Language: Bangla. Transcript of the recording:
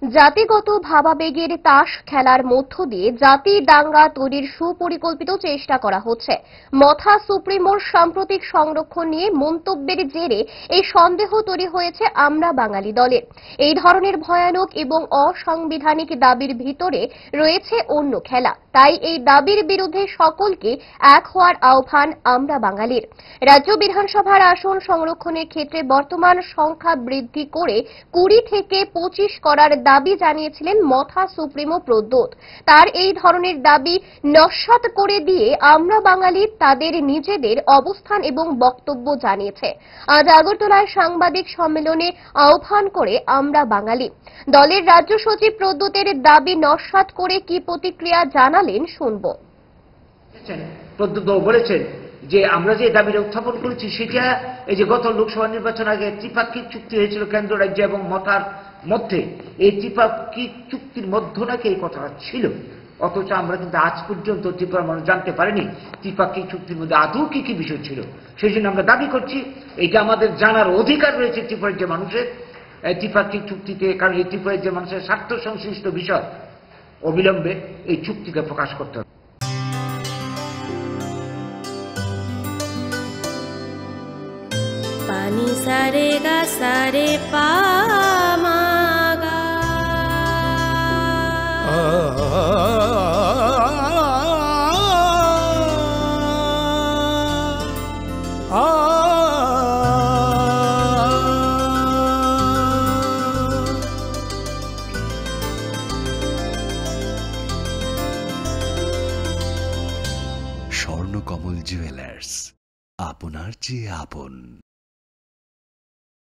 জাতিগত ভাবাবেগের তাস খেলার মধ্য দিয়ে জাতি দাঙ্গা তৈরির সুপরিকল্পিত চেষ্টা করা হচ্ছে। মথা সুপ্রিমোর সাম্প্রতিক সংরক্ষণ নিয়ে মন্তব্যের জেরে এই সন্দেহ তৈরি হয়েছে আমরা বাঙালি দলের। এই ধরনের ভয়ানক এবং অসাংবিধানিক দাবির ভিতরে রয়েছে অন্য খেলা। তাই এই দাবির বিরুদ্ধে সকলকে এক হওয়ার আহ্বান আমরা বাঙালির। রাজ্য বিধানসভার আসন সংরক্ষণের ক্ষেত্রে বর্তমান সংখ্যা বৃদ্ধি করে 20 থেকে 25 করার দাবি জানিয়েছিলেন মথা সুপ্রিমো প্রদ্যোৎ। তার এই ধরনের দাবি নস্যাৎ করে দিয়ে আমরা বাঙালি তাদের নিজেদের অবস্থান এবং বক্তব্য জানিয়েছে। আজ আগরতলায় সাংবাদিক সম্মেলনে আহ্বান করে আমরা বাঙালি দলের রাজ্য সচিব প্রদ্যোতের দাবি নস্যাৎ করে কি প্রতিক্রিয়া জানালেন শুনব। প্রদ্যোৎ বলেছেন যে আমরা যে দাবিটা উত্থাপন করেছি সেটা এই যে গত লোকসভা নির্বাচন আগে ত্রিপাক্ষিক চুক্তি হয়েছিল কেন্দ্র রাজ্য এবং মথার মধ্যে, এই ত্রিপাক্ষিক চুক্তির মধ্য নাকি এই কথাটা ছিল, অথচ আমরা কিন্তু আজ পর্যন্ত ত্রিপুরার মানুষ জানতে পারিনি ত্রিপাক্ষিক চুক্তির মধ্যে আদৌ কি কি বিষয় ছিল। সেই জন্য আমরা দাবি করছি এটা আমাদের জানার অধিকার রয়েছে ত্রিপুরার যে মানুষের ত্রিপাক্ষিক চুক্তিতে, কারণ এই ত্রিপুরার যে মানুষের স্বার্থ সংশ্লিষ্ট বিষয় অবিলম্বে এই চুক্তিকে প্রকাশ করতে হবে। पानी सारे गा सारे पामागा স্বর্ণকমল জুয়েলার্স, আপনার চেয়ে আপন।